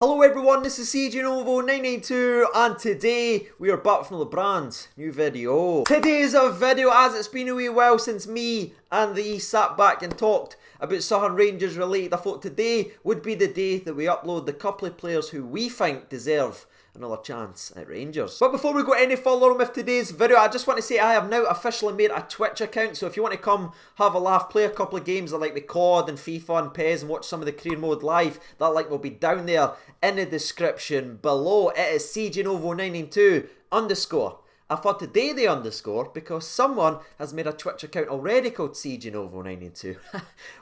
Hello everyone, this is CJ Novo 992 and today we are back from the brand new video. Today's a video as it's been a wee while since me and the sat back and talked about something Rangers related. I thought today would be the day that we upload the couple of players who we think deserve another chance at Rangers. But before we go any further with today's video, I just want to say I have now officially made a Twitch account, so if you want to come have a laugh, play a couple of games like the COD and FIFA and PES and watch some of the career mode live, that link will be down there in the description below. It is CJNovo992 _ I thought today the underscore because someone has made a Twitch account already called CJNovo992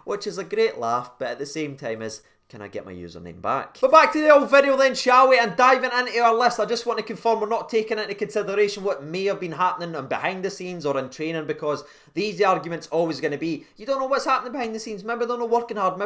which is a great laugh, but at the same time is, can I get my username back? But back to the old video then, shall we? And diving into our list, I just want to confirm we're not taking into consideration what may have been happening behind the scenes or in training, because these arguments always going to be, you don't know what's happening behind the scenes, maybe they're not working hard,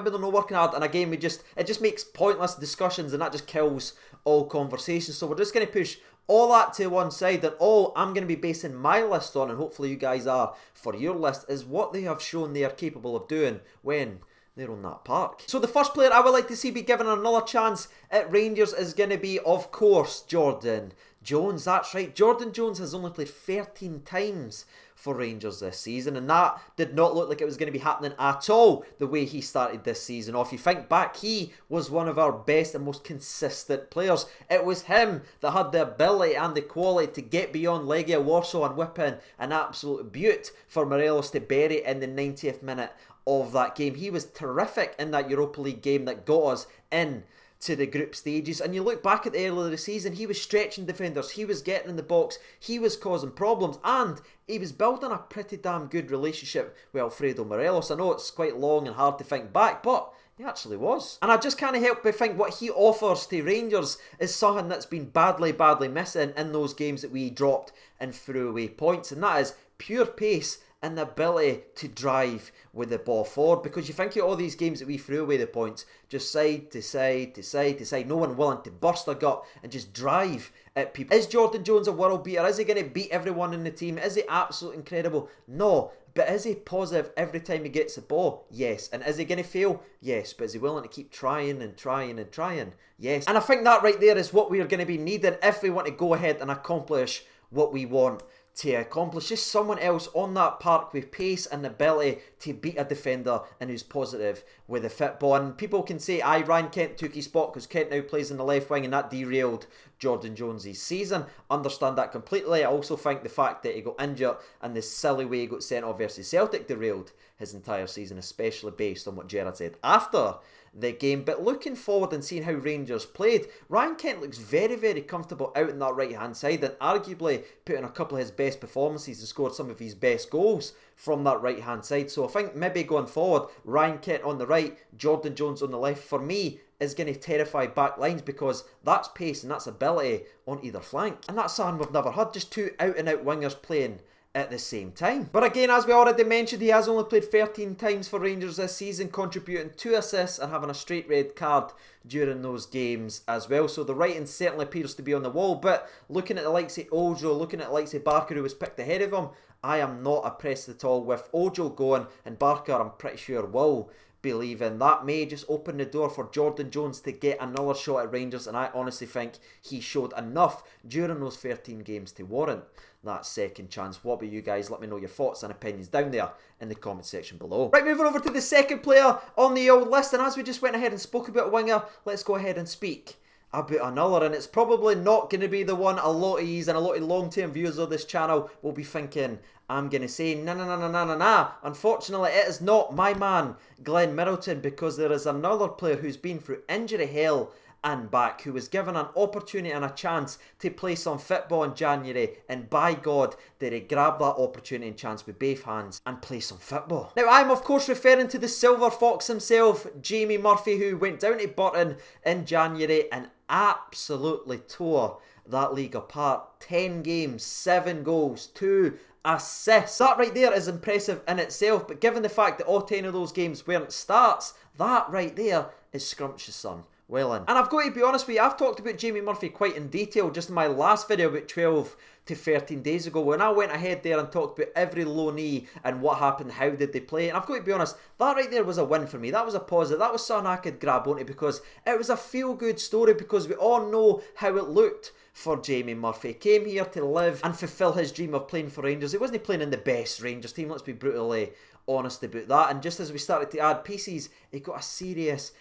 and again, it just makes pointless discussions and that just kills all conversations. So we're just going to push all that to one side, and all I'm going to be basing my list on, and hopefully you guys are for your list, is what they have shown they are capable of doing when they're on that park. So the first player I would like to see be given another chance at Rangers is going to be, of course, Jordan Jones. That's right, Jordan Jones has only played 13 times for Rangers this season, and that did not look like it was going to be happening at all the way he started this season off. You think back, he was one of our best and most consistent players. It was him that had the ability and the quality to get beyond Legia Warsaw and whip in an absolute beaut for Morelos to bury in the 90th minute of that game. He was terrific in that Europa League game that got us in to the group stages, and you look back at the earlier of the season, he was stretching defenders, he was getting in the box, he was causing problems, and he was building a pretty damn good relationship with Alfredo Morelos. I know it's quite long and hard to think back, but he actually was. And I just can't help but think what he offers to Rangers is something that's been badly missing in those games that we dropped and threw away points, and that is pure pace and the ability to drive with the ball forward. Because you think of all these games that we threw away the points, just side to side to side to side, no one willing to burst their gut and just drive at people. Is Jordan Jones a world beater? Is he going to beat everyone in the team? Is he absolutely incredible? No. But is he positive every time he gets the ball? Yes. And is he going to fail? Yes. But is he willing to keep trying and trying and trying? Yes. And I think that right there is what we are going to be needing if we want to go ahead and accomplish what we want to accomplish. Just someone else on that park with pace and ability to beat a defender and who's positive with a fit ball. And people can say, Ryan Kent took his spot because Kent now plays in the left wing and that derailed Jordan Jones' season. Understand that completely. I also think the fact that he got injured and the silly way he got sent off versus Celtic derailed his entire season, especially based on what Gerrard said after the game. But looking forward and seeing how Rangers played, Ryan Kent looks very comfortable out on that right hand side and arguably put in a couple of his best performances and scored some of his best goals from that right hand side. So I think maybe going forward, Ryan Kent on the right, Jordan Jones on the left, for me is going to terrify back lines, because that's pace and that's ability on either flank, and that's something we've never had, just two out and out wingers playing at the same time. But again, as we already mentioned, he has only played 13 times for Rangers this season, contributing 2 assists and having a straight red card during those games as well. So the writing certainly appears to be on the wall. But looking at the likes of Ojo, looking at the likes of Barker, who was picked ahead of him, I am not impressed at all with Ojo going, and Barker I'm pretty sure will be leaving. That may just open the door for Jordan Jones to get another shot at Rangers, and I honestly think he showed enough during those 13 games to warrant that second chance. What about you guys? Let me know your thoughts and opinions down there in the comment section below. Right, moving over to the second player on the old list, and as we just went ahead and spoke about a winger, let's go ahead and speak about another, and it's probably not going to be the one a lot of yous and a lot of long-term viewers of this channel will be thinking I'm going to say. Nah. Unfortunately, it is not my man, Glenn Middleton, because there is another player who's been through injury hell and back, who was given an opportunity and a chance to play some football in January, and by God did he grab that opportunity and chance with both hands and play some football. Now I'm of course referring to the Silver Fox himself, Jamie Murphy, who went down to Burton in January and absolutely tore that league apart. 10 games, 7 goals, 2 assists. That right there is impressive in itself, but given the fact that all 10 of those games weren't starts, that right there is scrumptious, son. well in. And I've got to be honest with you, I've talked about Jamie Murphy quite in detail just in my last video about 12 to 13 days ago when I went ahead there and talked about every loanee and what happened, how did they play. And I've got to be honest, that right there was a win for me. That was a positive. That was something I could grab onto because it was a feel-good story because we all know how it looked for Jamie Murphy. He came here to live and fulfil his dream of playing for Rangers. He wasn't playing in the best Rangers team, let's be brutally honest about that. And just as we started to add pieces, he got a serious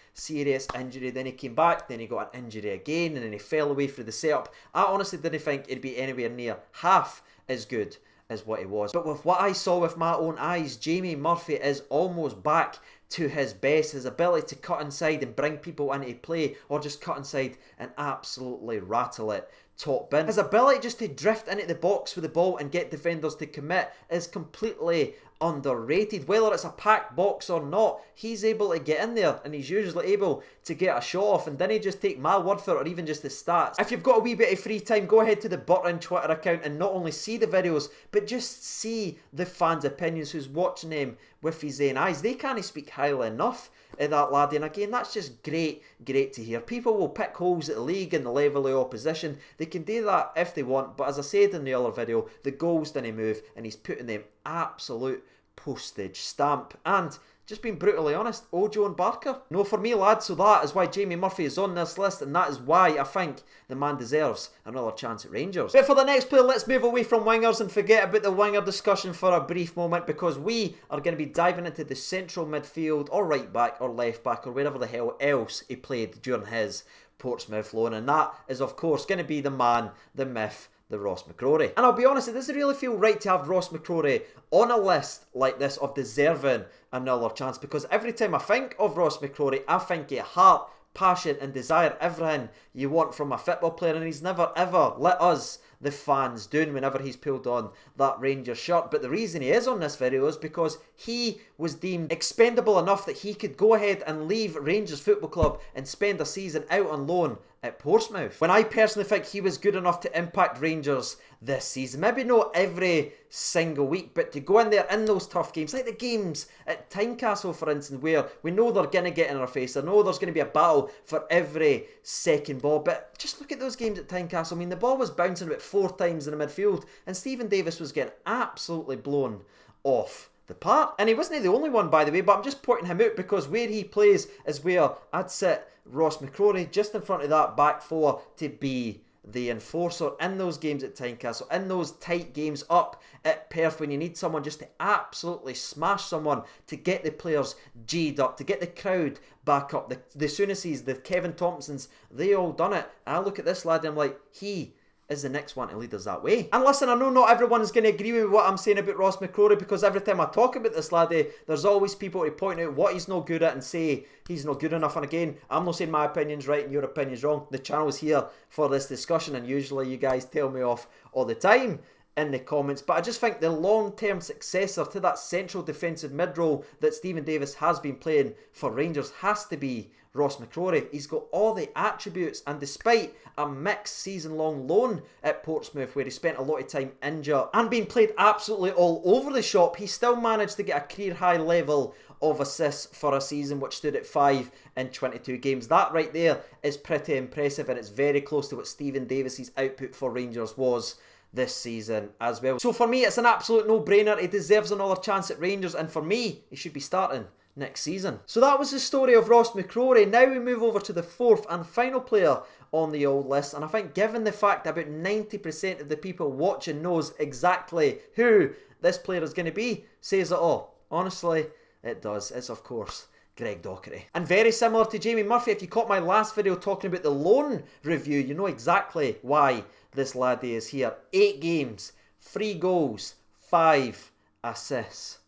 injury. Then he came back, then he got an injury again, and then he fell away through the setup. I honestly didn't think it'd be anywhere near half as good as what he was. But with what I saw with my own eyes, Jamie Murphy is almost back to his best. His ability to cut inside and bring people into play, or just cut inside and absolutely rattle it top bin. His ability just to drift into the box with the ball and get defenders to commit is completely underrated. Whether it's a packed box or not, he's able to get in there and he's usually able to get a shot off. And then he just take my word for it, or even just the stats. If you've got a wee bit of free time, go ahead to the Button Twitter account and not only see the videos, but just see the fans' opinions who's watching him with his own eyes. They can't speak highly enough of that laddie, and again, that's just great to hear. People will pick holes at the league and the level of opposition. They can do that if they want, but as I said in the other video, the goals didn't move and he's putting them absolute postage stamp. And just being brutally honest, Ojo and Barker, no for me, lads. So that is why Jamie Murphy is on this list, and that is why I think the man deserves another chance at Rangers. But for the next player, let's move away from wingers and forget about the winger discussion for a brief moment, because we are going to be diving into the central midfield, or right back, or left back, or wherever the hell else he played during his Portsmouth loan, and that is of course going to be the man, the myth, the Ross McCrory. And I'll be honest, it doesn't really feel right to have Ross McCrory on a list like this of deserving another chance, because every time I think of Ross McCrory, I think of heart, passion and desire, everything you want from a football player, and he's never ever let us, the fans, down whenever he's pulled on that Rangers shirt. But the reason he is on this video is because he was deemed expendable enough that he could go ahead and leave Rangers Football Club and spend a season out on loan at Portsmouth, when I personally think he was good enough to impact Rangers this season. Maybe not every single week, but to go in there in those tough games, like the games at Tynecastle for instance, where we know they're going to get in our face, I know there's going to be a battle for every second ball, but just look at those games at Tynecastle. I mean, the ball was bouncing about 4 times in the midfield and Stephen Davis was getting absolutely blown off the park. And he wasn't the only one, by the way, but I'm just pointing him out because where he plays is where I'd sit Ross McCrory just in front of that back four to be the enforcer in those games at Tynecastle, in those tight games up at Perth, when you need someone just to absolutely smash someone, to get the players G'd up, to get the crowd back up. The Sounessys, the Kevin Thompsons, they all done it. And I look at this lad and I'm like, he is the next one to lead us that way. And listen, I know not everyone's going to agree with what I'm saying about Ross McCrory, because every time I talk about this laddie, there's always people to point out what he's not good at and say he's not good enough. And again, I'm not saying my opinion's right and your opinion's wrong. The channel's here for this discussion, and usually you guys tell me off all the time in the comments, but I just think the long-term successor to that central defensive mid-role that Stephen Davis has been playing for Rangers has to be Ross McCrory. He's got all the attributes, and despite a mixed season-long loan at Portsmouth where he spent a lot of time injured and being played absolutely all over the shop, he still managed to get a career-high level of assists for a season which stood at 5 in 22 games. That right there is pretty impressive, and it's very close to what Stephen Davis's output for Rangers was this season as well. So for me, it's an absolute no-brainer. He deserves another chance at Rangers, and for me, he should be starting next season. So that was the story of Ross McCrory. Now we move over to the fourth and final player on the old list, and I think given the fact that about 90% of the people watching knows exactly who this player is going to be, says it all. Honestly, it does. It's of course Gregg Dockery. And very similar to Jamie Murphy, if you caught my last video talking about the loan review, you know exactly why this laddie is here. 8 games, 3 goals, 5 assists.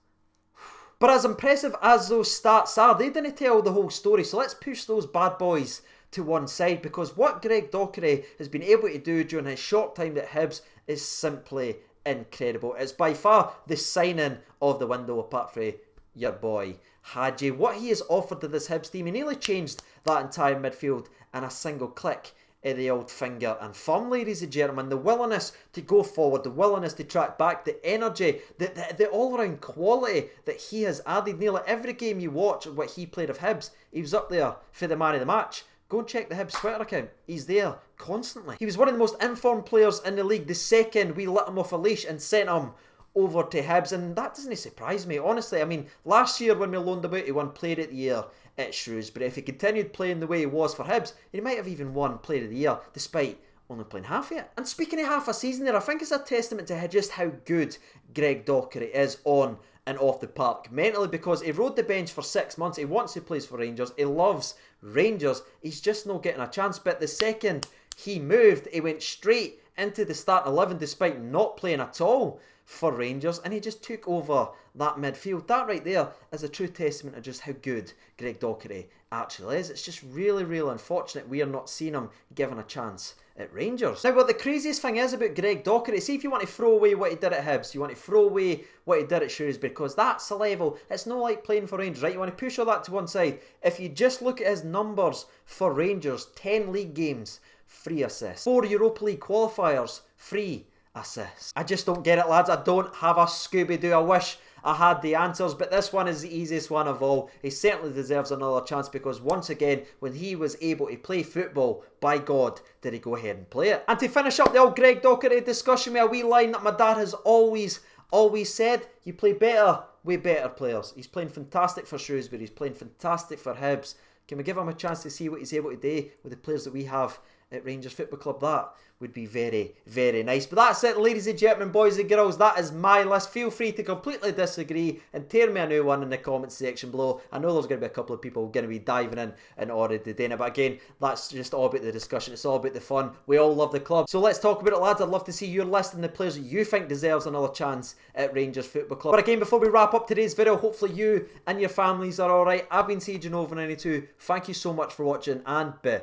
But as impressive as those stats are, they didn't tell the whole story. So let's push those bad boys to one side, because what Gregg Dockery has been able to do during his short time at Hibs is simply incredible. It's by far the signing of the window, apart from your boy Hadji. What he has offered to this Hibs team, he nearly changed that entire midfield in a single click of the old finger and thumb, ladies and gentlemen. The willingness to go forward, the willingness to track back, the energy, the all-round quality that he has added. Nearly every game you watch of what he played of Hibs, he was up there for the man of the match, Go and check the Hibs Twitter account. He's there constantly. He was one of the most informed players in the league the second we let him off a leash and sent him over to Hibs, and that doesn't surprise me, honestly. I mean, last year when we loaned him out, he won Player of the Year at Shrewsbury. If he continued playing the way he was for Hibs, he might have even won Player of the Year, despite only playing half of it. And speaking of half a season there, I think it's a testament to just how good Gregg Dockery is on and off the park mentally, because he rode the bench for 6 months. He wants to play for Rangers. He loves Rangers. He's just not getting a chance. But the second he moved, he went straight into the starting 11 despite not playing at all for Rangers, and he just took over that midfield. That right there is a true testament of just how good Gregg Dockery actually is. It's just really, really unfortunate we are not seeing him given a chance at Rangers. Now, what the craziest thing is about Gregg Dockery, see if you want to throw away what he did at Hibs, you want to throw away what he did at Shrewsbury, because that's a level, it's not like playing for Rangers, right? You want to push all that to one side. If you just look at his numbers for Rangers, 10 league games, 3 assists. 4 Europa League qualifiers, 3 assists. I just don't get it, lads. I don't have a Scooby-Doo. I wish I had the answers, but this one is the easiest one of all. He certainly deserves another chance, because once again, when he was able to play football, by God, did he go ahead and play it. And to finish up the old Gregg Dockery discussion with a wee line that my dad has always said, you play better with better players. He's playing fantastic for Shrewsbury. He's playing fantastic for Hibs. Can we give him a chance to see what he's able to do with the players that we have at Rangers Football Club? That would be very, very nice. But that's it, ladies and gentlemen, boys and girls. That is my list. Feel free to completely disagree and tear me a new one in the comments section below. I know there's going to be a couple of people going to be diving in and already doing it. But again, that's just all about the discussion. It's all about the fun. We all love the club. So let's talk about it, lads. I'd love to see your list and the players that you think deserves another chance at Rangers Football Club. But again, before we wrap up today's video, hopefully you and your families are alright. I've been CJ Nova92. Thank you so much for watching, and bye.